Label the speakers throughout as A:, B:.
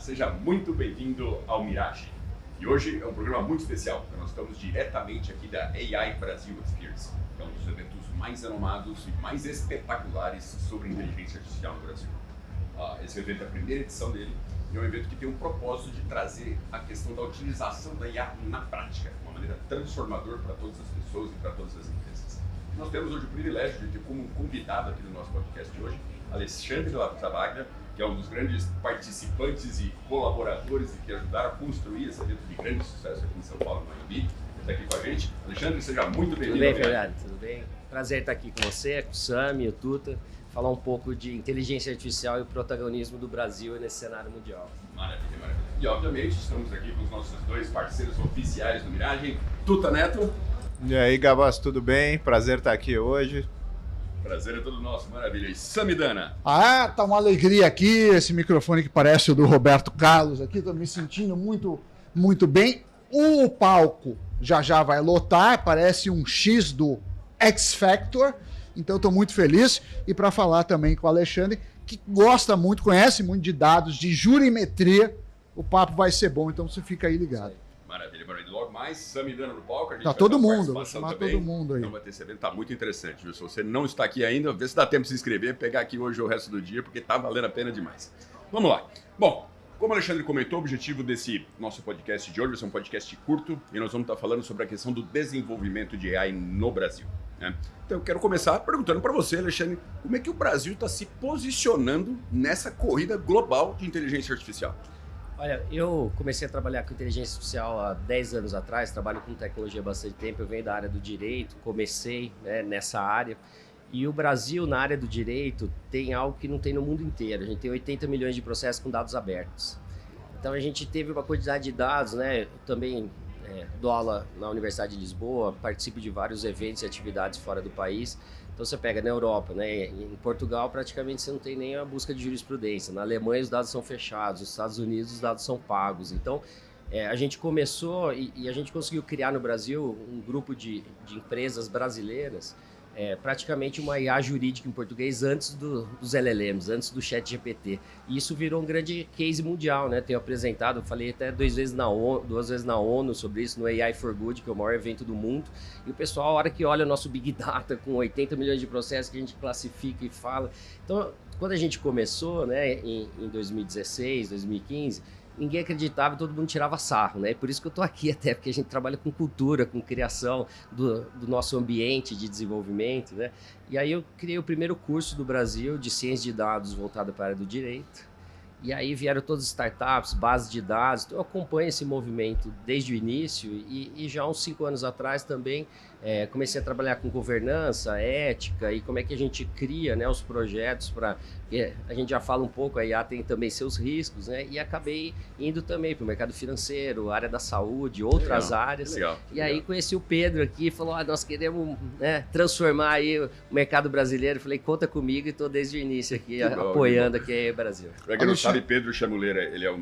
A: seja muito bem-vindo ao Mirage. E hoje é um programa muito especial, porque nós estamos diretamente aqui da AI Brasil Experience, que é um dos eventos mais renomados e mais espetaculares sobre inteligência artificial no Brasil. Esse evento é a primeira edição dele e é um evento que tem um propósito de trazer a questão da utilização da IA na prática, de uma maneira transformadora para todas as pessoas e para todas as empresas. Nós temos hoje o privilégio de ter como convidado aqui no nosso podcast de hoje Alexandre Lavagna, que é um dos grandes participantes e colaboradores e que ajudaram a construir esse evento de grande sucesso aqui em São Paulo, no Morumbi. Está aqui com a gente. Alexandre, seja muito bem-vindo.
B: Tudo bem, Fernando? Tudo bem? Prazer estar aqui com você, com o Sami, o Tuta, falar um pouco de inteligência artificial e o protagonismo do Brasil nesse cenário mundial.
A: Maravilha, maravilha. E, obviamente, estamos aqui com os nossos dois parceiros oficiais do Mirage, Tuta Neto.
C: E aí, Gabas, tudo bem? Prazer estar aqui hoje.
A: Prazer é todo nosso, maravilha. E Samidana?
D: Tá uma alegria aqui, esse microfone que parece o do Roberto Carlos aqui, tô me sentindo muito bem. O palco já vai lotar, parece um X do X Factor, então estou muito feliz. E para falar também com o Alexandre, que gosta muito, conhece muito de dados, de jurimetria, o papo vai ser bom, então você fica aí ligado.
A: Maravilha, maravilha. Logo mais, Samidana no palco. A gente
D: tá
A: vai
D: todo
A: dar
D: mundo, vou
A: participação
D: chamar
A: também.
D: todo mundo aí.
A: Então vai ter esse evento, tá muito interessante, viu? Se você não está aqui ainda, vê se dá tempo de se inscrever, pegar aqui hoje o resto do dia, porque tá valendo a pena demais. Vamos lá. Bom, como o Alexandre comentou, o objetivo desse nosso podcast de hoje vai ser um podcast curto e nós vamos estar falando sobre a questão do desenvolvimento de AI no Brasil, né? Então eu quero começar perguntando para você, Alexandre, como é que o Brasil está se posicionando nessa corrida global de inteligência artificial?
B: Olha, eu comecei a trabalhar com inteligência artificial há 10 anos atrás, trabalho com tecnologia há bastante tempo, eu venho da área do direito, comecei, né, nessa área. E o Brasil, na área do direito, tem algo que não tem no mundo inteiro. A gente tem 80 milhões de processos com dados abertos. Então a gente teve uma quantidade de dados, né? Eu também dou aula na Universidade de Lisboa, participo de vários eventos e atividades fora do país. Então você pega na Europa, né? Em Portugal praticamente você não tem nem a busca de jurisprudência. Na Alemanha os dados são fechados, nos Estados Unidos os dados são pagos. Então a gente começou e a gente conseguiu criar no Brasil um grupo de empresas brasileiras, praticamente uma IA jurídica em português antes dos LLMs, antes do ChatGPT. E isso virou um grande case mundial, né? Tenho apresentado, falei até duas vezes na ONU sobre isso, no AI for Good, que é o maior evento do mundo. E o pessoal, a hora que olha o nosso Big Data com 80 milhões de processos que a gente classifica e fala. Então, quando a gente começou, né, em 2016, 2015, ninguém acreditava e todo mundo tirava sarro, né? E por isso que eu estou aqui até, porque a gente trabalha com cultura, com criação do nosso ambiente de desenvolvimento, né? E aí eu criei o primeiro curso do Brasil de ciência de dados voltado para a área do direito. E aí vieram todas as startups, bases de dados. Então eu acompanho esse movimento desde o início e já há uns 5 anos atrás também comecei a trabalhar com governança, ética e como é que a gente cria, né, os projetos para... A gente já fala um pouco, a IA tem também seus riscos, né? E acabei indo também para o mercado financeiro, área da saúde, outras áreas.
A: Legal,
B: e aí conheci o Pedro aqui e falou, nós queremos, né, transformar aí o mercado brasileiro. Falei, conta comigo e estou desde o início aqui apoiando aqui o Brasil.
A: Para quem não sabe, Pedro Chamuleira, ele é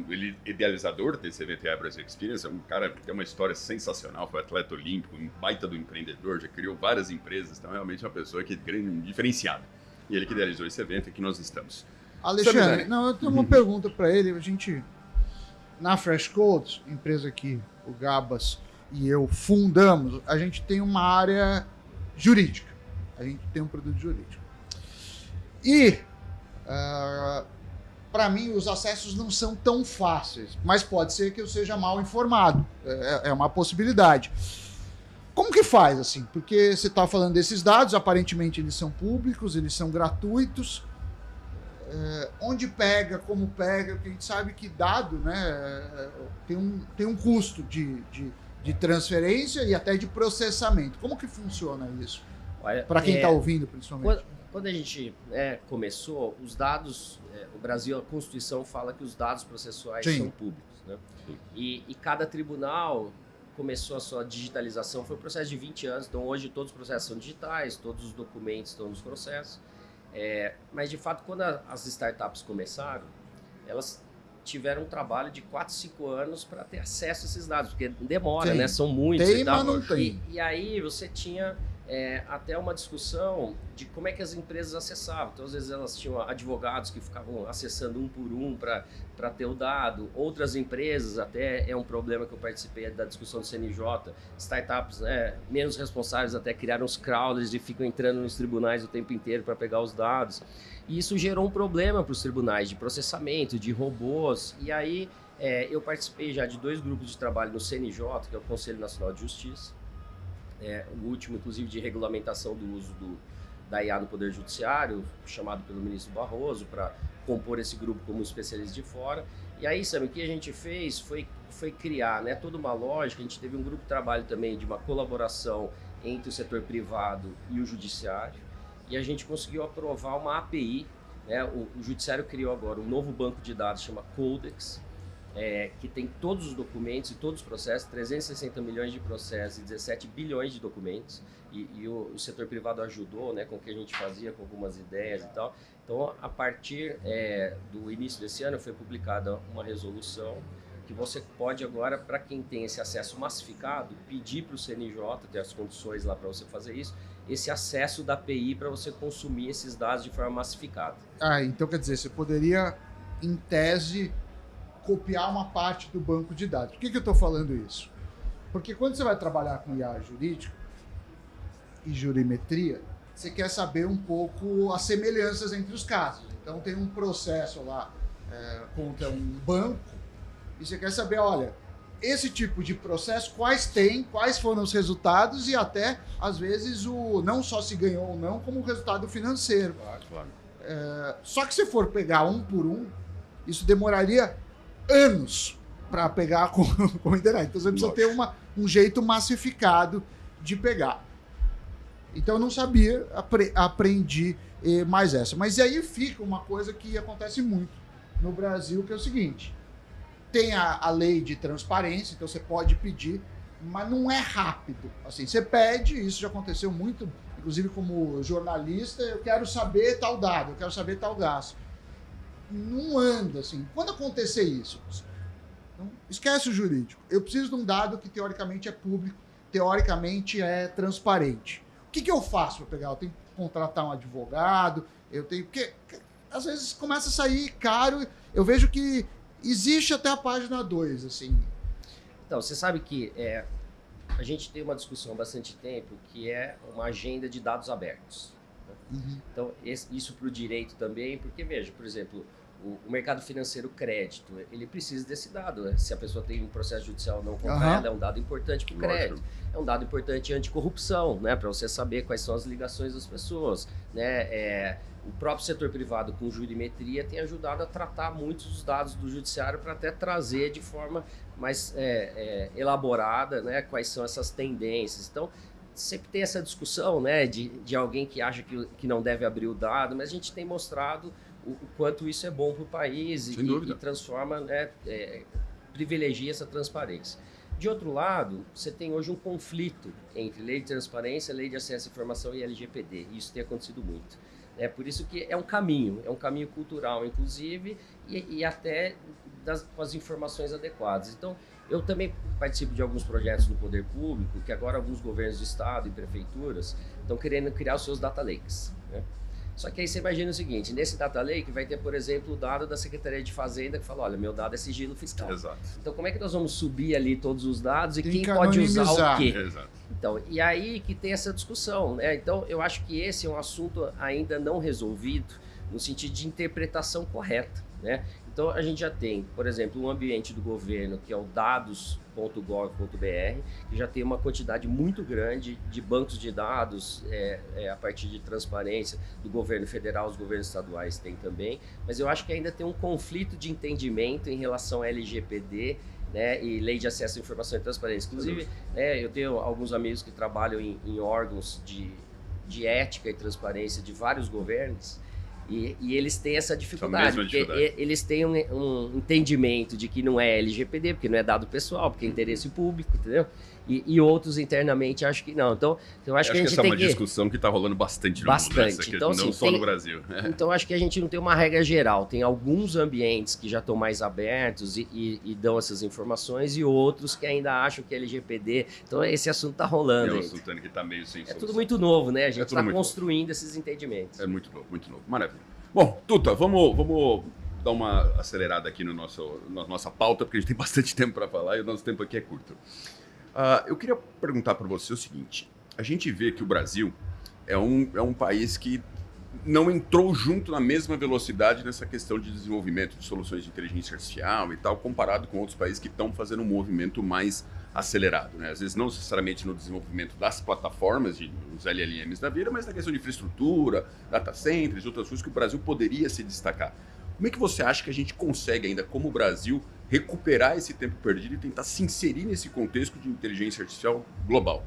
A: idealizador desse evento AI Brasil Experience, é um cara que tem uma história sensacional, foi atleta olímpico, um baita do empreendedor, já criou várias empresas, então realmente é uma pessoa que é diferenciada. E ele que idealizou esse evento e que nós estamos.
D: Alexandre, eu tenho uma pergunta para ele. A gente, na Fresh Codes, empresa que o Gabas e eu fundamos, a gente tem uma área jurídica. A gente tem um produto jurídico. E, para mim, os acessos não são tão fáceis, mas pode ser que eu seja mal informado. É uma possibilidade. Como que faz, assim? Porque você está falando desses dados, aparentemente eles são públicos, eles são gratuitos. Onde pega, como pega, porque a gente sabe que dado, né, tem um custo de transferência e até de processamento. Como que funciona isso? Para quem está ouvindo, principalmente.
B: Quando a gente começou, os dados, o Brasil, a Constituição fala que os dados processuais são públicos, né? E cada tribunal começou a sua digitalização, foi um processo de 20 anos, então hoje todos os processos são digitais, todos os documentos estão nos processos, mas de fato quando as startups começaram, elas tiveram um trabalho de 4, 5 anos para ter acesso a esses dados, porque demora, né? São muitos
D: tem,
B: e tal.
D: Mas não tem.
B: E aí você tinha até uma discussão de como é que as empresas acessavam. Então, às vezes, elas tinham advogados que ficavam acessando um por um para ter o dado. Outras empresas, até é um problema que eu participei da discussão do CNJ, startups menos responsáveis até criaram os crawlers e ficam entrando nos tribunais o tempo inteiro para pegar os dados. E isso gerou um problema para os tribunais de processamento, de robôs. E aí, eu participei já de 2 grupos de trabalho no CNJ, que é o Conselho Nacional de Justiça, o último, inclusive, de regulamentação do uso da IA no Poder Judiciário, chamado pelo ministro Barroso, para compor esse grupo como especialista de fora. E aí, sabe, o que a gente fez foi criar toda uma lógica. A gente teve um grupo de trabalho também de uma colaboração entre o setor privado e o judiciário, e a gente conseguiu aprovar uma API. O judiciário criou agora um novo banco de dados, chama Codex, que tem todos os documentos e todos os processos, 360 milhões de processos e 17 bilhões de documentos, e o setor privado ajudou com o que a gente fazia, com algumas ideias e tal. Então, a partir do início desse ano, foi publicada uma resolução que você pode agora, para quem tem esse acesso massificado, pedir para o CNJ, ter as condições lá para você fazer isso, esse acesso da API para você consumir esses dados de forma massificada.
D: Então quer dizer, você poderia, em tese, copiar uma parte do banco de dados. Por que eu estou falando isso? Porque quando você vai trabalhar com IA jurídico e jurimetria, você quer saber um pouco as semelhanças entre os casos. Então tem um processo lá contra um banco e você quer saber, olha, esse tipo de processo, quais foram os resultados e até, às vezes, não só se ganhou ou não, como o resultado financeiro.
A: Claro.
D: Só que se for pegar um por um, isso demoraria anos para pegar com a internet. Então você precisa ter um jeito massificado de pegar. Então eu não sabia, aprendi mais essa. Mas aí fica uma coisa que acontece muito no Brasil, que é o seguinte: tem a lei de transparência, então você pode pedir, mas não é rápido. Assim, você pede, isso já aconteceu muito, inclusive como jornalista, eu quero saber tal dado, eu quero saber tal gasto. Não anda assim. Quando acontecer isso, então, esquece o jurídico. Eu preciso de um dado que teoricamente é público, teoricamente é transparente. O que eu faço para pegar? Eu tenho que contratar um advogado, porque às vezes começa a sair caro. Eu vejo que existe até a página 2, assim.
B: Então, você sabe que a gente tem uma discussão há bastante tempo que é uma agenda de dados abertos.
D: Uhum.
B: Então, isso para o direito também, porque, veja, por exemplo, o mercado financeiro crédito, ele precisa desse dado. Se a pessoa tem um processo judicial não contra ela, é um dado importante para o crédito. É um dado importante anticorrupção, para você saber quais são as ligações das pessoas. O próprio setor privado com jurimetria tem ajudado a tratar muitos dos dados do judiciário para até trazer de forma mais elaborada quais são essas tendências. Então, sempre tem essa discussão de alguém que acha que não deve abrir o dado, mas a gente tem mostrado o quanto isso é bom para o país e transforma, privilegia essa transparência. De outro lado, você tem hoje um conflito entre lei de transparência, lei de acesso à informação e LGPD. Isso tem acontecido muito. É por isso que é um caminho cultural, inclusive, e até com as informações adequadas. Então, eu também participo de alguns projetos do poder público, que agora alguns governos de estado e prefeituras estão querendo criar os seus data lakes. Só que aí você imagina o seguinte: nesse data lake vai ter, por exemplo, o dado da Secretaria de Fazenda que fala, olha, meu dado é sigilo fiscal.
A: Exato.
B: Então como é que nós vamos subir ali todos os dados e quem pode usar o quê?
A: Exato.
B: Então, e aí que tem essa discussão, Então eu acho que esse é um assunto ainda não resolvido no sentido de interpretação correta, Então a gente já tem, por exemplo, um ambiente do governo que é o dados.gov.br, que já tem uma quantidade muito grande de bancos de dados a partir de transparência do governo federal, os governos estaduais têm também, mas eu acho que ainda tem um conflito de entendimento em relação à LGPD, e Lei de Acesso à Informação e Transparência. Inclusive, eu tenho alguns amigos que trabalham em órgãos de ética e transparência de vários governos, e eles têm essa dificuldade, porque eles têm um entendimento de que não é LGPD, porque não é dado pessoal, porque é interesse público, entendeu? e outros internamente acho que não. Então eu acho que a gente
A: essa
B: tem
A: é uma discussão que está rolando bastante no mundo, né?
B: Então,
A: não
B: assim,
A: só no Brasil.
B: Então acho que a gente não tem uma regra geral. Tem alguns ambientes que já estão mais abertos e dão essas informações, e outros que ainda acham que é LGPD. Então esse assunto está rolando.
A: É um assunto que está meio sem solução.
B: Tudo muito novo, né? A gente está construindo esses entendimentos.
A: É muito novo, muito novo. Maravilha. Bom, Tuta, vamos dar uma acelerada aqui na nossa pauta, porque a gente tem bastante tempo para falar e o nosso tempo aqui é curto. Eu queria perguntar para você o seguinte: a gente vê que o Brasil é um país que não entrou junto na mesma velocidade nessa questão de desenvolvimento de soluções de inteligência artificial e tal, comparado com outros países que estão fazendo um movimento mais acelerado, né? Às vezes não necessariamente no desenvolvimento das plataformas, dos LLMs da vida, mas na questão de infraestrutura, data centers, outras coisas que o Brasil poderia se destacar. Como é que você acha que a gente consegue ainda, como Brasil, recuperar esse tempo perdido e tentar se inserir nesse contexto de inteligência artificial global?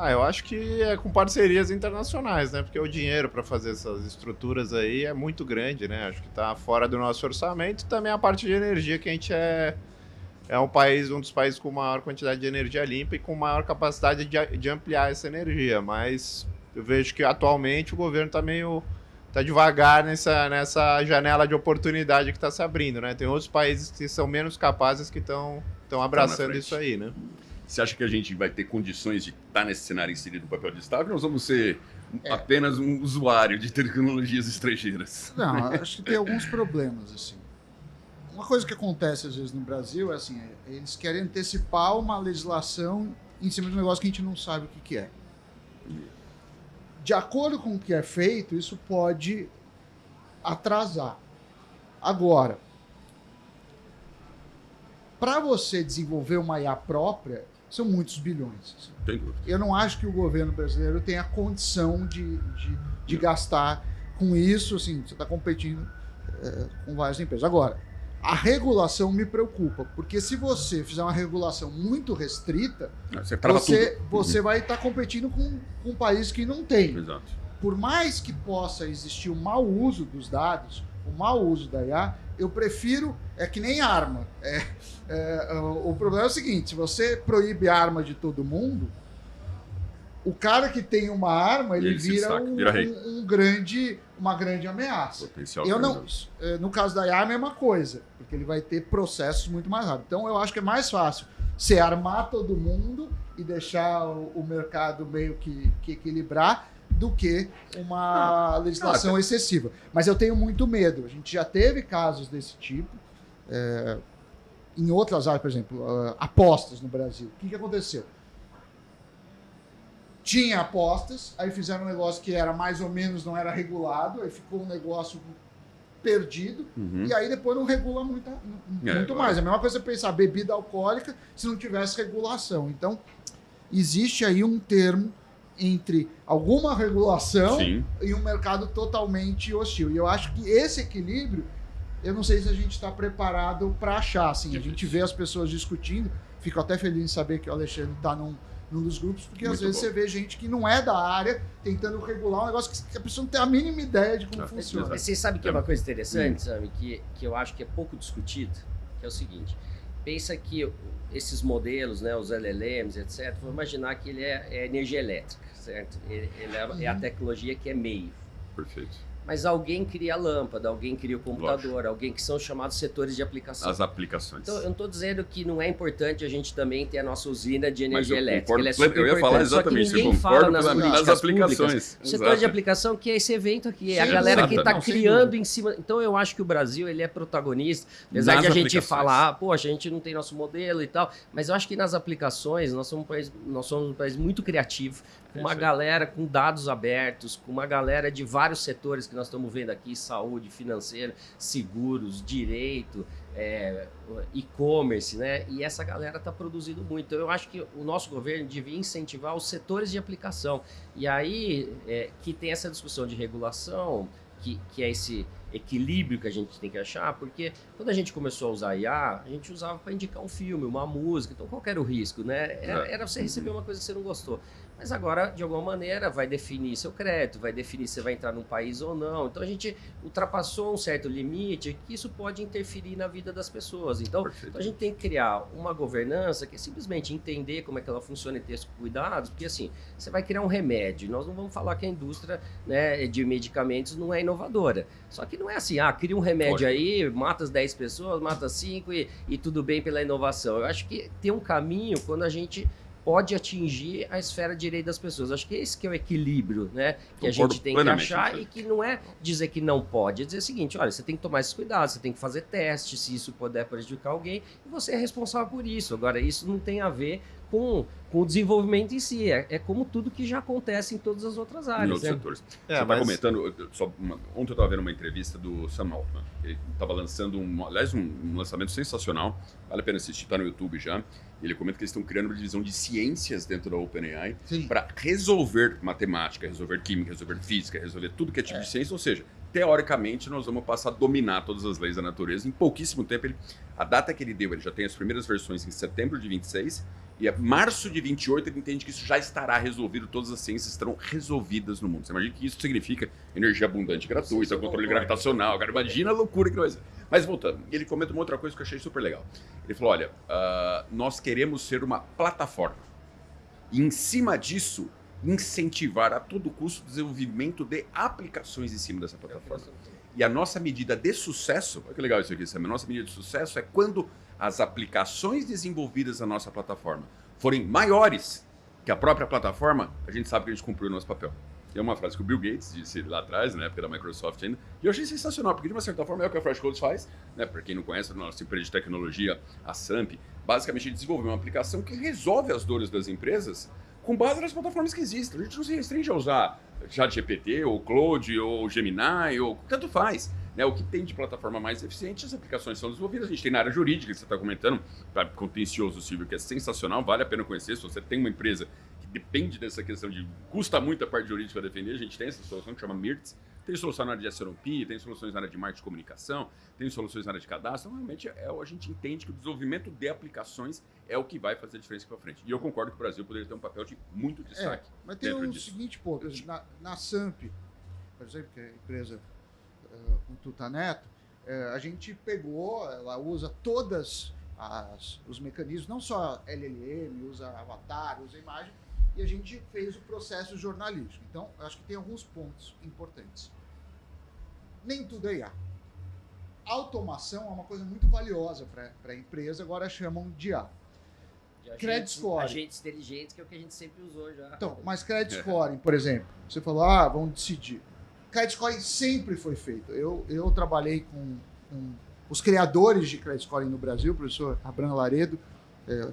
C: Eu acho que é com parcerias internacionais, né? Porque o dinheiro para fazer essas estruturas aí é muito grande, né? Acho que está fora do nosso orçamento. Também a parte de energia, que a gente é um dos países com maior quantidade de energia limpa e com maior capacidade de ampliar essa energia. Mas eu vejo que atualmente o governo está devagar nessa janela de oportunidade que está se abrindo, né? Tem outros países que são menos capazes que estão abraçando isso aí, né?
A: Você acha que a gente vai ter condições de estar nesse cenário inserido no papel de Estado, ou nós vamos ser apenas um usuário de tecnologias estrangeiras?
D: Não, acho que tem alguns problemas, assim. Uma coisa que acontece às vezes no Brasil é assim, eles querem antecipar uma legislação em cima de um negócio que a gente não sabe o que é. De acordo com o que é feito, isso pode atrasar. Agora, para você desenvolver uma IA própria, são muitos bilhões.
A: Tem dúvida.
D: Eu não acho que o governo brasileiro tenha a condição de gastar com isso. Assim, você está competindo com várias empresas. Agora, a regulação me preocupa, porque se você fizer uma regulação muito restrita, você vai estar competindo com um país que não tem.
A: Exato.
D: Por mais que possa existir o mau uso dos dados, o mau uso da IA, eu prefiro, é que nem arma. O problema é o seguinte: se você proíbe a arma de todo mundo, o cara que tem uma arma, ele vira uma grande ameaça.
A: Potencial
D: no caso da IA, é a mesma coisa, porque ele vai ter processos muito mais rápidos. Então, eu acho que é mais fácil você armar todo mundo e deixar o mercado meio que equilibrar, do que uma legislação excessiva. Mas eu tenho muito medo. A gente já teve casos desse tipo. Em outras áreas, por exemplo, apostas no Brasil. O que aconteceu? Tinha apostas, aí fizeram um negócio que era mais ou menos, não era regulado, aí ficou um negócio perdido, e aí depois não regula muito mais. É a mesma coisa você pensar bebida alcoólica se não tivesse regulação. Então, existe aí um termo entre alguma regulação e um mercado totalmente hostil. E eu acho que esse equilíbrio, eu não sei se a gente está preparado para achar. Assim, a gente vê as pessoas discutindo, fico até feliz em saber que o Alexandre está num dos grupos, porque às vezes você vê gente que não é da área tentando regular um negócio que a pessoa não tem a mínima ideia de como funciona.
B: Mas você sabe que é uma coisa interessante, sabe? Que eu acho que é pouco discutido, que é o seguinte: pensa que esses modelos, né, os LLMs, etc., vamos imaginar que ele é energia elétrica, certo? Ele é a tecnologia que é meio.
A: Perfeito.
B: Mas alguém cria a lâmpada, alguém cria o computador, alguém que são chamados setores de aplicação.
A: As aplicações.
B: Então, eu não estou dizendo que não é importante a gente também ter a nossa usina de energia elétrica.
A: Ele é super eu ia falar exatamente,
B: só que ninguém fala nas
A: aplicações.
B: O setor de aplicação, que é esse evento aqui, é a galera que está criando em cima. Então, eu acho que o Brasil ele é protagonista, apesar de a gente falar, poxa, a gente não tem nosso modelo e tal, mas eu acho que nas aplicações nós somos um país muito criativo, com uma galera com dados abertos, com uma galera de vários setores que nós estamos vendo aqui: saúde, financeira, seguros, direito, e-commerce, né? E essa galera está produzindo muito. Então, eu acho que o nosso governo devia incentivar os setores de aplicação. E aí que tem essa discussão de regulação, que é equilíbrio que a gente tem que achar, porque quando a gente começou a usar IA, a gente usava para indicar um filme, uma música, então qual que era o risco, né? Era você receber uma coisa que você não gostou. Mas agora, de alguma maneira, vai definir seu crédito, vai definir se você vai entrar num país ou não. Então a gente ultrapassou um certo limite que isso pode interferir na vida das pessoas. Então a gente tem que criar uma governança que é simplesmente entender como é que ela funciona e ter esses cuidados, porque assim, você vai criar um remédio. Nós não vamos falar que a indústria, né, de medicamentos não é inovadora. Só que não é assim, cria um remédio aí, mata as 10 pessoas, mata 5 e tudo bem pela inovação. Eu acho que tem um caminho quando a gente pode atingir a esfera de direito das pessoas. Acho que esse que é o equilíbrio, né? Que a gente tem que achar e que não é dizer que não pode, é dizer o seguinte, olha, você tem que tomar esses cuidados, você tem que fazer testes, se isso puder prejudicar alguém, e você é responsável por isso. Agora, isso não tem a ver com o desenvolvimento em si, é como tudo que já acontece em todas as outras áreas.
A: Em outros setores. Você está comentando, ontem eu estava vendo uma entrevista do Sam Altman, ele estava lançando um lançamento sensacional, vale a pena assistir, está no YouTube já. Ele comenta que eles estão criando uma divisão de ciências dentro da OpenAI para resolver matemática, resolver química, resolver física, resolver tudo que é tipo de ciência, ou seja, teoricamente nós vamos passar a dominar todas as leis da natureza em pouquíssimo tempo. A data que ele deu, ele já tem as primeiras versões em setembro de 26 e em março de 28 ele entende que isso já estará resolvido, todas as ciências estarão resolvidas no mundo. Você imagina que isso significa energia abundante gratuita, controle gravitacional, cara, imagina a loucura que vai ser. Mas voltando, ele comenta uma outra coisa que eu achei super legal. Ele falou, olha, nós queremos ser uma plataforma e em cima disso incentivar a todo custo o desenvolvimento de aplicações em cima dessa plataforma. E a nossa medida de sucesso, olha que legal isso aqui, Sam, a nossa medida de sucesso é quando as aplicações desenvolvidas na nossa plataforma forem maiores que a própria plataforma, a gente sabe que a gente cumpriu o nosso papel. E é uma frase que o Bill Gates disse lá atrás, na época da Microsoft ainda, e eu achei sensacional, porque de uma certa forma é o que a Freshcodes faz, né? Para quem não conhece, a nossa empresa de tecnologia, a SAMP, basicamente desenvolveu uma aplicação que resolve as dores das empresas com base nas plataformas que existem. A gente não se restringe a usar ChatGPT, ou Claude, ou Gemini, ou tanto faz. Né? O que tem de plataforma mais eficiente, as aplicações são desenvolvidas. A gente tem na área jurídica, que você está comentando, para contencioso civil, que é sensacional, vale a pena conhecer. Se você tem uma empresa que depende dessa questão de custa muito a parte jurídica para defender, a gente tem essa solução que chama MIRTS. Tem solução na área de S&OP, tem soluções na área de marketing e comunicação, tem soluções na área de cadastro. Então, realmente, a gente entende que o desenvolvimento de aplicações é o que vai fazer a diferença para frente. E eu concordo que o Brasil poderia ter um papel de muito destaque.
D: Mas tem o seguinte ponto, na SAMP, por exemplo, que é a empresa com Tuta Neto, a gente pegou, ela usa todos os mecanismos, não só LLM, usa avatar, usa imagem, e a gente fez o processo jornalístico. Então, acho que tem alguns pontos importantes. Nem tudo é IA. Automação é uma coisa muito valiosa para a empresa, agora chamam de IA. Credit scoring.
B: Agentes inteligentes, que é o que a gente sempre usou já.
D: Então, mas credit scoring, por exemplo, você falou, vamos decidir. Credit scoring sempre foi feito. Eu trabalhei com os criadores de credit scoring no Brasil, o professor Abraham Laredo,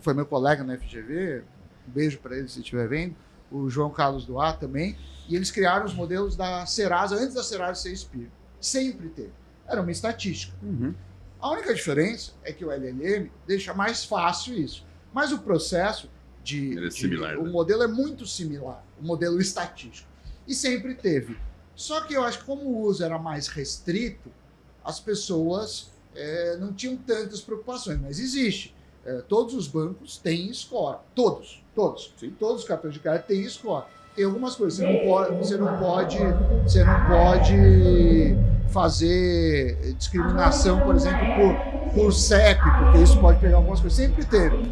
D: foi meu colega na FGV, um beijo para ele se estiver vendo, o João Carlos Duá também, e eles criaram os modelos da Serasa, antes da Serasa ser SPIR. Sempre teve. Era uma estatística. A única diferença é que o LLM deixa mais fácil isso. Mas o processo o modelo é muito similar, o modelo estatístico. E sempre teve. Só que eu acho que como o uso era mais restrito, as pessoas não tinham tantas preocupações, mas existe. Todos os bancos têm score. Todos.
A: Sim.
D: Todos os cartões de crédito têm score. Tem algumas coisas. Você não pode fazer discriminação, por exemplo, por CEP, porque isso pode pegar algumas coisas. Sempre teve.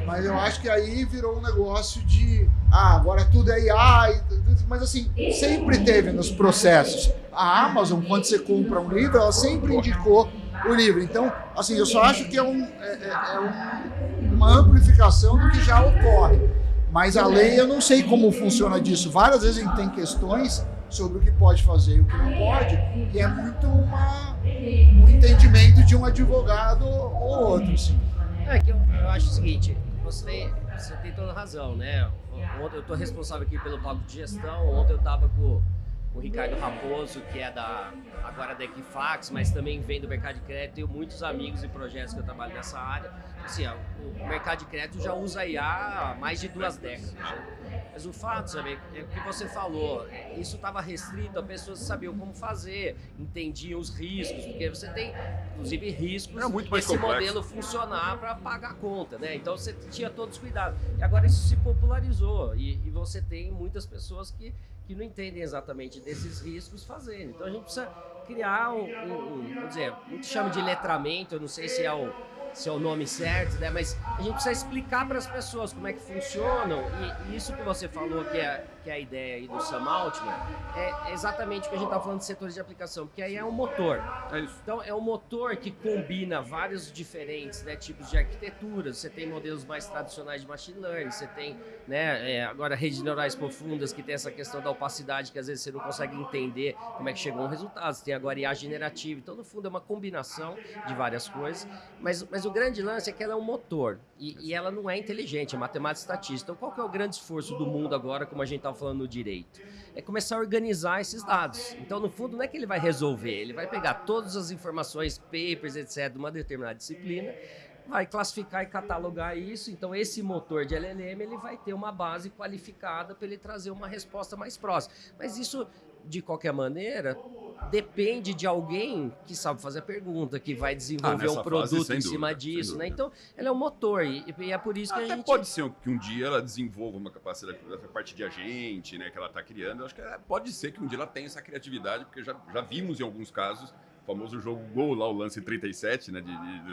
D: Mas eu acho que aí virou um negócio de agora tudo é IA, mas assim, sempre teve nos processos. A Amazon, quando você compra um livro, ela sempre indicou o livro. Então, assim, eu só acho que é uma amplificação do que já ocorre. Mas a lei, eu não sei como funciona disso. Várias vezes a gente tem questões sobre o que pode fazer e o que não pode, e é muito um entendimento de um advogado ou outro, assim.
B: Que eu acho o seguinte, você tem toda razão, né? Ontem eu estou responsável aqui pelo banco de gestão, ontem eu estava com o Ricardo Raposo, que é agora da Equifax, mas também vem do mercado de crédito. Tenho muitos amigos e projetos que eu trabalho nessa área. Assim, o mercado de crédito já usa IA há mais de 2 décadas. Né? Mas o fato, sabe, é o que você falou, isso estava restrito a pessoas que sabiam como fazer, entendiam os riscos, porque você tem, inclusive, riscos desse modelo funcionar para pagar a conta, né? Então você tinha todos os cuidados. E agora isso se popularizou e você tem muitas pessoas que não entendem exatamente desses riscos fazendo. Então a gente precisa criar vamos dizer, muito chama de letramento, eu não sei se é o nome certo, né? Mas a gente precisa explicar para as pessoas como é que funcionam e isso que você falou que é a ideia aí do Sam Altman é exatamente o que a gente está falando de setores de aplicação, porque aí é um motor.
A: É isso.
B: Então é um motor que combina vários diferentes, né, tipos de arquiteturas. Você tem modelos mais tradicionais de machine learning, você tem, né, agora redes neurais profundas que tem essa questão da opacidade que às vezes você não consegue entender como é que chegou um resultado. Você tem agora IA generativa. Então no fundo é uma combinação de várias coisas, mas o grande lance é que ela é um motor e ela não é inteligente, é matemática estatística. Então qual que é o grande esforço do mundo agora, como a gente estava falando no direito? É começar a organizar esses dados. Então no fundo não é que ele vai resolver, ele vai pegar todas as informações, papers, etc., de uma determinada disciplina, vai classificar e catalogar isso. Então esse motor de LLM ele vai ter uma base qualificada para ele trazer uma resposta mais próxima. Mas isso, de qualquer maneira, depende de alguém que sabe fazer a pergunta, que vai desenvolver um produto em cima disso, né? Então, ela é um motor e é por isso que a gente...
A: Pode ser que um dia ela desenvolva uma capacidade a partir de agente, né, que ela está criando. Eu acho que pode ser que um dia ela tenha essa criatividade, porque já vimos em alguns casos, o famoso jogo Go, lá o lance 37, né,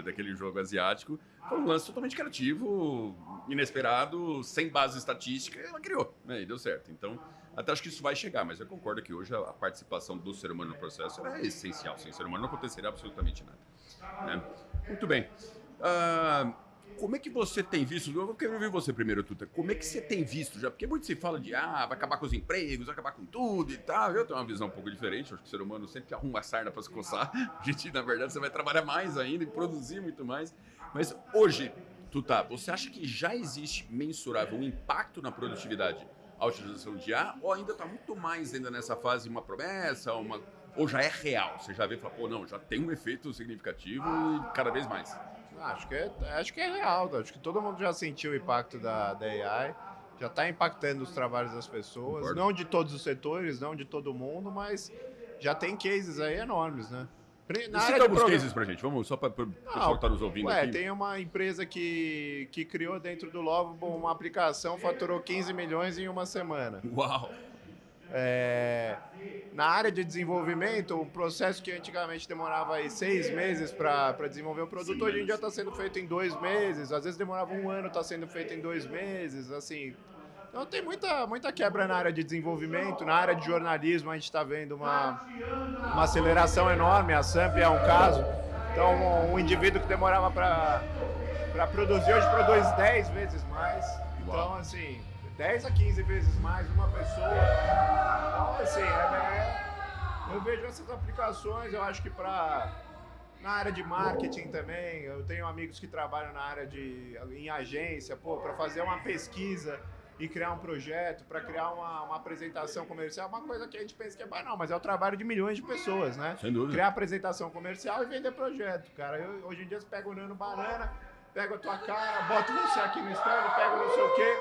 A: daquele jogo asiático, foi um lance totalmente criativo, inesperado, sem base estatística, e ela criou, né, e deu certo. Então, até acho que isso vai chegar, mas eu concordo que hoje a participação do ser humano no processo é essencial. Sem ser humano não aconteceria absolutamente nada. Né? Muito bem. Como é que você tem visto, eu quero ouvir você primeiro, Tuta, como é que você tem visto já? Porque muito se fala de, vai acabar com os empregos, vai acabar com tudo e tal. Eu tenho uma visão um pouco diferente, eu acho que o ser humano sempre arruma a sarna para se coçar. A gente, na verdade, você vai trabalhar mais ainda e produzir muito mais. Mas hoje, Tuta, você acha que já existe mensurável um impacto na produtividade a utilização de IA, ou ainda está muito mais ainda nessa fase uma promessa, ou já é real? Você já vê e fala, pô, não, já tem um efeito significativo e cada vez mais.
C: Acho que é real, acho que todo mundo já sentiu o impacto da AI, já está impactando os trabalhos das pessoas, concordo. Não de todos os setores, não de todo mundo, mas já tem cases aí enormes, né?
A: Cita alguns cases pra gente, vamos só para o pessoal que está nos ouvindo aqui.
C: Tem uma empresa que criou dentro do Lovable uma aplicação, faturou 15 milhões em uma semana.
A: Uau!
C: Na área de desenvolvimento, um processo que antigamente demorava aí 6 meses para desenvolver o produto, hoje em dia está sendo feito em 2 meses, às vezes demorava 1 ano, está sendo feito em 2 meses, assim... Então tem muita quebra na área de desenvolvimento, na área de jornalismo a gente está vendo uma aceleração enorme, a SAMP é um caso. Então um indivíduo que demorava para produzir, hoje produz 10 vezes mais. Então assim, 10 a 15 vezes mais uma pessoa. Então assim, eu vejo essas aplicações, eu acho que na área de marketing também, eu tenho amigos que trabalham na área em agência, para fazer uma pesquisa e criar um projeto, para criar uma apresentação comercial, uma coisa que a gente pensa que é banal, mas é o trabalho de milhões de pessoas, né?
A: Sem dúvida.
C: Criar apresentação comercial e vender projeto, cara. Hoje em dia você pega o Nano Banana, pega a tua cara, bota você aqui no stand, pega não sei o quê,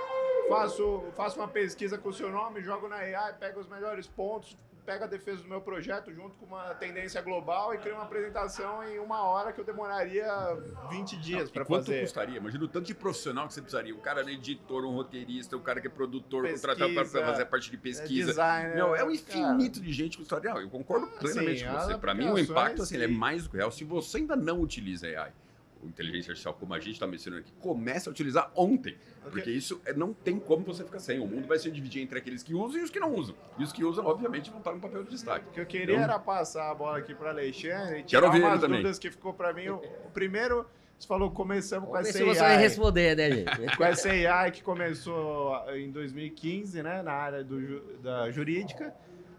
C: faço uma pesquisa com o seu nome, jogo na AI, pego os melhores pontos, pego a defesa do meu projeto junto com uma tendência global e crio uma apresentação em 1 hora que eu demoraria 20 dias para fazer.
A: Quanto custaria? Imagina o tanto de profissional que você precisaria. Um cara é editor, um roteirista, um cara que é produtor, contratado para fazer a parte de pesquisa.
C: Designer,
A: é um infinito de gente que custaria. Eu concordo plenamente com você. Para mim, o impacto é mais do que real. Se você ainda não utiliza AI, inteligência artificial, como a gente está mencionando aqui, começa a utilizar ontem. Porque isso não tem como você ficar sem. O mundo vai se dividir entre aqueles que usam e os que não usam. E os que usam, obviamente, vão estar no papel de destaque.
C: O que eu queria era passar a bola aqui para Alexandre e tirar umas dúvidas que ficou para mim. O primeiro, você falou, começamos com essa AI.
B: Você vai responder, né, gente?
C: Com essa AI que começou em 2015, né, na área da jurídica,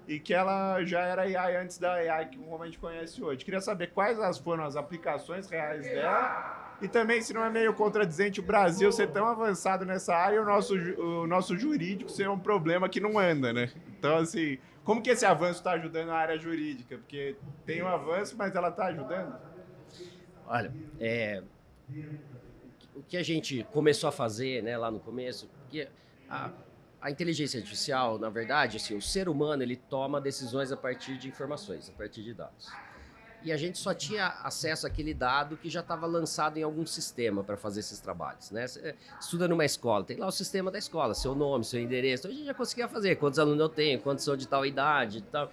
C: e que ela já era AI antes da AI que a gente conhece hoje. Queria saber quais foram as aplicações reais dela E também, se não é meio contradizente o Brasil ser tão avançado nessa área e o nosso jurídico ser um problema que não anda, né? Então, assim, como que esse avanço está ajudando a área jurídica? Porque tem um avanço, mas ela está ajudando?
B: Olha, o que a gente começou a fazer, né, lá no começo, porque a inteligência artificial, na verdade, assim, o ser humano ele toma decisões a partir de informações, a partir de dados. E a gente só tinha acesso àquele dado que já estava lançado em algum sistema para fazer esses trabalhos, né? Você estuda numa escola, tem lá o sistema da escola, seu nome, seu endereço, então a gente já conseguia fazer quantos alunos eu tenho, quantos são de tal idade e tal.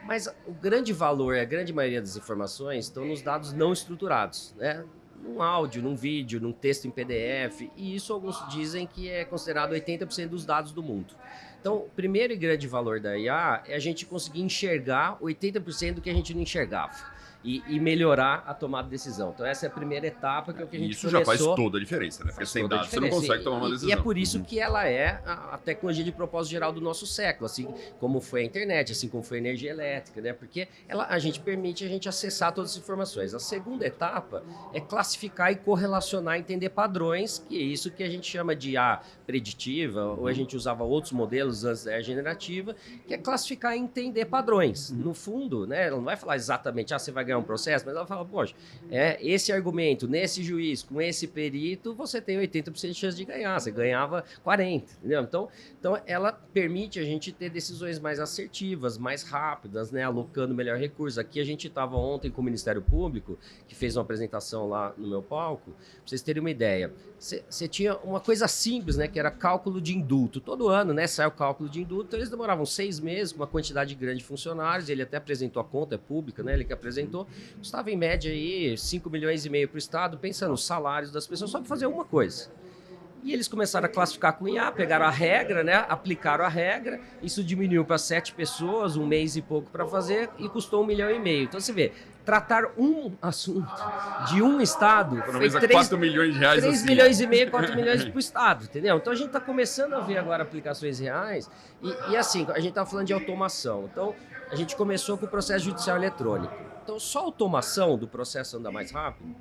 B: Mas o grande valor, a grande maioria das informações estão nos dados não estruturados, né? Num áudio, num vídeo, num texto em PDF, e isso alguns dizem que é considerado 80% dos dados do mundo. Então, o primeiro e grande valor da IA é a gente conseguir enxergar 80% do que a gente não enxergava. E melhorar a tomada de decisão. Então, essa é a primeira etapa que é o que a gente
A: isso
B: começou.
A: já faz toda a diferença, né? Porque sem dados você não consegue tomar uma decisão.
B: E é por isso que ela é a tecnologia de propósito geral do nosso século, assim como foi a internet, assim como foi a energia elétrica, né? Porque a gente permite a gente acessar todas as informações. A segunda etapa é classificar e correlacionar, entender padrões, que é isso que a gente chama de IA preditiva, ou a gente usava outros modelos antes da IA generativa, que é classificar e entender padrões. No fundo, né? Ela não vai falar exatamente, você vai ganhar um processo, mas ela fala, poxa, esse argumento, nesse juiz, com esse perito, você tem 80% de chance de ganhar, você ganhava 40%, entendeu? Então ela permite a gente ter decisões mais assertivas, mais rápidas, né, alocando melhor recursos. Aqui a gente estava ontem com o Ministério Público, que fez uma apresentação lá no meu palco, para vocês terem uma ideia. Você tinha uma coisa simples, né, que era cálculo de indulto. Todo ano, né, sai o cálculo de indulto, então eles demoravam 6 meses, com uma quantidade grande de funcionários, ele até apresentou a conta, é pública, né, ele que apresentou, custava em média aí 5 milhões e meio para o Estado, pensando nos salários das pessoas, só para fazer uma coisa. E eles começaram a classificar com IA, pegaram a regra, né, aplicaram a regra, isso diminuiu para 7 pessoas, 1 mês e pouco para fazer, e custou 1,5 milhão. Então você vê, tratar um assunto de um Estado foi
A: 4 milhões de reais
B: 3
A: assim.
B: milhões e meio, 4 milhões para o Estado, entendeu? Então a gente está começando a ver agora aplicações reais, e assim, a gente está falando de automação. Então a gente começou com o processo judicial eletrônico. Então, só a automação do processo andar mais rápido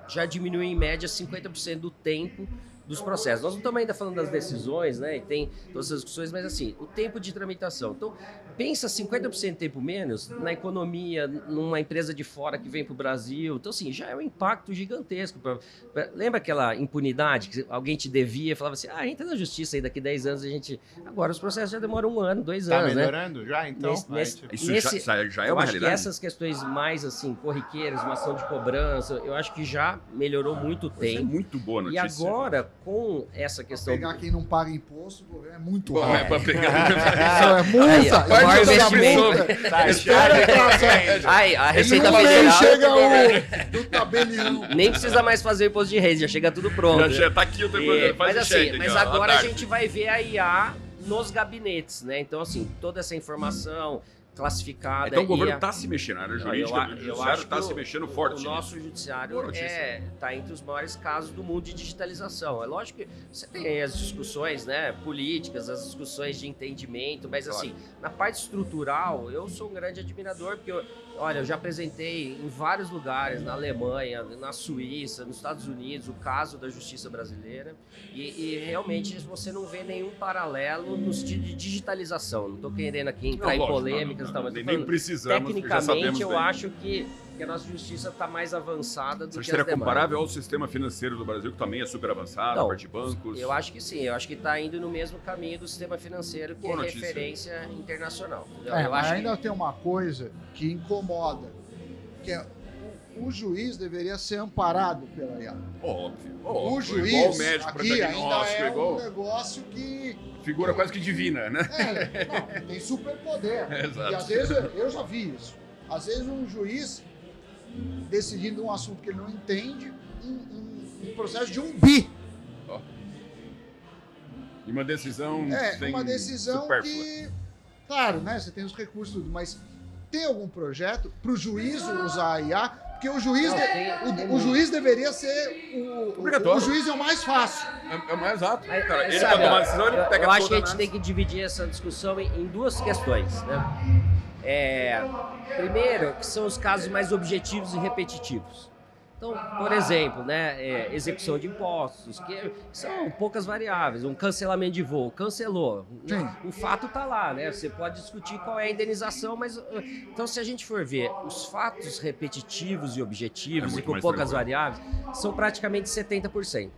B: já diminui em média 50% do tempo dos processos. Nós não estamos ainda falando das decisões, né? E tem todas as discussões, mas assim, o tempo de tramitação. Então, pensa 50% de tempo menos na economia, numa empresa de fora que vem para o Brasil. Então, assim, já é um impacto gigantesco. Lembra aquela impunidade que alguém te devia e falava assim, entra na justiça aí daqui 10 anos, a gente... Agora os processos já demoram 1 ano, 2 anos,
C: né? Tá melhorando já, então?
A: Isso já é uma
B: eu acho
A: realidade?
B: que essas questões mais, assim, corriqueiras, uma ação de cobrança, eu acho que já melhorou muito o tempo.
A: Isso é muito boa notícia.
B: E agora, com essa questão...
D: Pegar quem não paga imposto, o governo é muito
A: Bom,
D: rápido.
A: Para pegar...
D: É multa.
B: maior investimento. A Receita Federal...
D: chega do tabelião.
B: Nem precisa mais fazer o imposto de renda, já chega tudo pronto.
A: Já tá aqui o tempo, faz
B: mas
A: o
B: assim,
A: cheque
B: mas
A: aqui, ó,
B: agora a
A: tarde.
B: gente vai ver a IA nos gabinetes, né? Então, assim, toda essa informação classificada...
A: Então o governo
B: IA...
A: está se mexendo, a área jurídica do judiciário está se mexendo forte.
B: O nosso judiciário está entre os maiores casos do mundo de digitalização. É lógico que você tem aí as discussões, né, políticas, as discussões de entendimento, mas assim, na parte estrutural, eu sou um grande admirador, porque eu já apresentei em vários lugares, na Alemanha, na Suíça, nos Estados Unidos, o caso da justiça brasileira, e realmente você não vê nenhum paralelo no sentido de digitalização. Não estou querendo aqui entrar em polêmicas e tal, mas
A: nem precisamos,
B: tecnicamente eu acho que a nossa justiça está mais avançada do que as demais.
A: Seria comparável ao sistema financeiro do Brasil, que também é super avançado, a parte de bancos?
B: Eu acho que sim, eu acho que está indo no mesmo caminho do sistema financeiro, que é referência internacional.
D: Mas ainda tem uma coisa que incomoda, que é o juiz deveria ser amparado pela IA.
A: Óbvio.
D: O juiz
A: igual o médico para
D: aqui ainda
A: diagnóstico,
D: é
A: igual...
D: um negócio que...
A: Figura quase que divina, né?
D: Não, tem superpoder.
A: Exato.
D: E às vezes, eu já vi isso, às vezes um juiz decidindo um assunto que ele não entende, um processo de 1 bi.
A: E uma decisão
D: uma decisão
A: supérflua.
D: que, claro, né, você tem os recursos e tudo, mas tem algum projeto para o juiz usar a IA? Porque o juiz, o juiz deveria ser o juiz é o mais fácil.
A: É o mais exato. Cara, ele
B: sabe,
A: para tomar decisão, ele pega
B: eu acho que
A: toda
B: a gente tem que dividir essa discussão em 2 questões, né? Primeiro, que são os casos mais objetivos e repetitivos. Então, por exemplo, né, execução de impostos, que são poucas variáveis, um cancelamento de voo, cancelou, o fato está lá, né? Você pode discutir qual é a indenização, mas então se a gente for ver os fatos repetitivos e objetivos e com poucas variáveis, são praticamente 70%.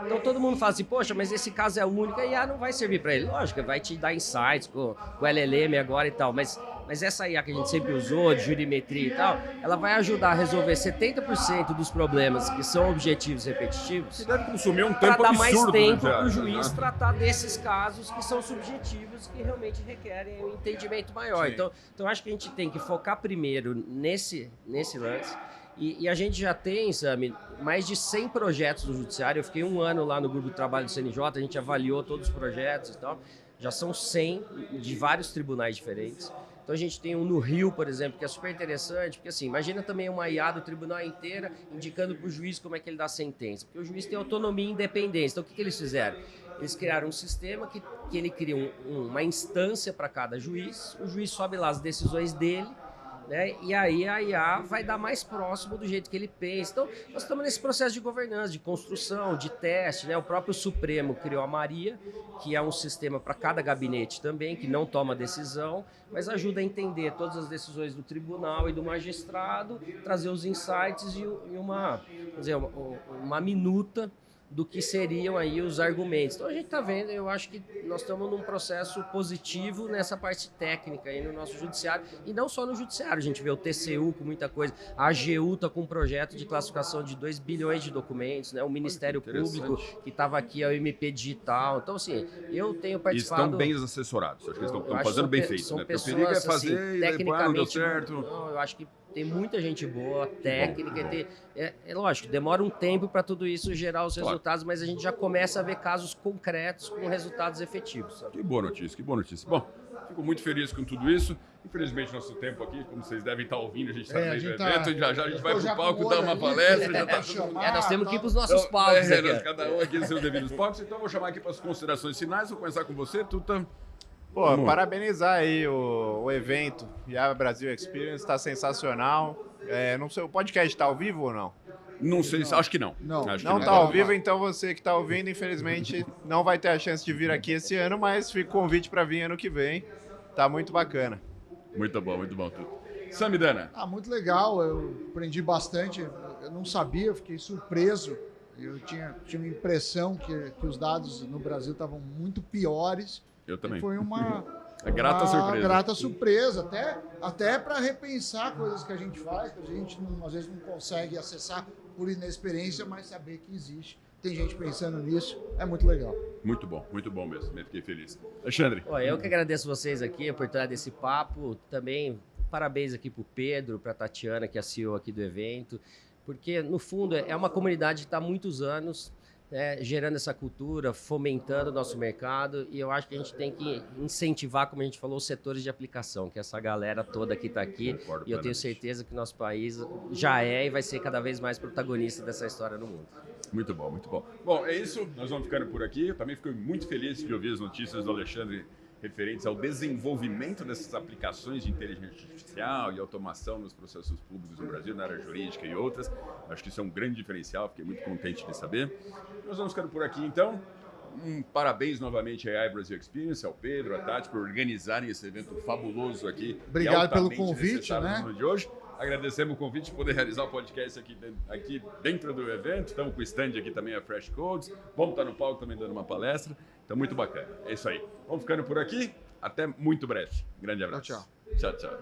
B: Então todo mundo fala assim, poxa, mas esse caso é único, a IA não vai servir para ele. Lógico, vai te dar insights com o LLM agora e tal, mas essa IA que a gente sempre usou, de jurimetria e tal, ela vai ajudar a resolver 70% dos problemas que são objetivos e repetitivos.
A: Você deve consumir um tempo
B: para dar
A: absurdo,
B: mais tempo para o
A: né?
B: juiz tratar desses casos que são subjetivos, que realmente requerem um entendimento maior. Então acho que a gente tem que focar primeiro nesse lance. E a gente já tem, Sami, mais de 100 projetos no judiciário. Eu fiquei 1 ano lá no grupo de trabalho do CNJ, a gente avaliou todos os projetos e tal. Já são 100 de vários tribunais diferentes. Então a gente tem um no Rio, por exemplo, que é super interessante, porque assim, imagina também uma IA do tribunal inteira indicando para o juiz como é que ele dá a sentença. Porque o juiz tem autonomia e independência. Então o que eles fizeram? Eles criaram um sistema que ele cria uma instância para cada juiz, o juiz sobe lá as decisões dele, né? E aí a IA vai dar mais próximo do jeito que ele pensa. Então, nós estamos nesse processo de governança, de construção, de teste, né? O próprio Supremo criou a Maria, que é um sistema para cada gabinete também, que não toma decisão, mas ajuda a entender todas as decisões do tribunal e do magistrado, trazer os insights e uma minuta do que seriam aí os argumentos. Então a gente está vendo, eu acho que nós estamos num processo positivo nessa parte técnica aí no nosso judiciário, e não só no judiciário, a gente vê o TCU com muita coisa, a AGU está com um projeto de classificação de 2 bilhões de documentos, né? O Ministério Público que estava aqui, a MP Digital. Então assim, eu tenho participado...
A: E estão bem assessorados, acho que eles estão fazendo bem feito.
B: São
A: né?
B: pessoas,
A: o perigo é fazer
B: assim,
A: e
B: tecnicamente,
A: não deu certo.
B: Não, eu acho que tem muita gente boa, técnica, é lógico, demora um tempo para tudo isso gerar os resultados, mas a gente já começa a ver casos concretos com resultados efetivos. Sabe?
A: Que boa notícia, que boa notícia. Bom, fico muito feliz com tudo isso. Infelizmente, nosso tempo aqui, como vocês devem estar ouvindo, a gente está no meio do evento, já a gente vai pro palco dar uma palestra, já tá tudo...
B: nós temos que ir para os nossos palcos aqui.
A: Cada um aqui nos seus devidos palcos, então eu vou chamar aqui para as considerações finais, vou começar com você, Tuta.
C: Pô, parabenizar aí o evento, IA Brasil Experience, está sensacional. Não sei, o podcast está ao vivo ou não?
A: Não sei, acho que não.
D: Não
C: está ao vivo, então você que está ouvindo, infelizmente, não vai ter a chance de vir aqui esse ano, mas fica o convite para vir ano que vem. Tá muito bacana.
A: Muito bom, Tuta. Samidana.
D: Muito legal, eu aprendi bastante, eu não sabia, eu fiquei surpreso. Eu tinha uma impressão que os dados no Brasil estavam muito piores.
A: Eu também.
D: Foi uma
A: grata
D: surpresa, até para repensar coisas que a gente faz, que a gente às vezes não consegue acessar por inexperiência, mas saber que existe. Tem gente pensando nisso, é muito legal.
A: Muito bom mesmo, eu fiquei feliz. Alexandre.
B: Eu que agradeço vocês aqui, a oportunidade desse papo, também parabéns aqui para o Pedro, para a Tatiana, que é a CEO aqui do evento, porque no fundo é uma comunidade que está há muitos anos, gerando essa cultura, fomentando o nosso mercado, e eu acho que a gente tem que incentivar, como a gente falou, os setores de aplicação, que essa galera toda que está aqui, e eu tenho certeza que nosso país já é e vai ser cada vez mais protagonista dessa história no mundo.
A: Muito bom. Bom, é isso, nós vamos ficando por aqui. Eu também fico muito feliz de ouvir as notícias do Alexandre referentes ao desenvolvimento dessas aplicações de inteligência artificial e automação nos processos públicos no Brasil, na área jurídica e outras. Acho que isso é um grande diferencial, fiquei muito contente de saber. Nós vamos ficando por aqui, então. Parabéns novamente à AI Brasil Experience, ao Pedro, à Tati, por organizarem esse evento fabuloso aqui.
D: Obrigado pelo convite, né?
A: De hoje. Agradecemos o convite de poder realizar o podcast aqui dentro do evento. Estamos com o stand aqui também, a Fresh Codes. Vamos estar no palco também dando uma palestra. Então, muito bacana. É isso aí. Vamos ficando por aqui. Até muito breve. Grande abraço.
D: Tchau.
A: Tchau.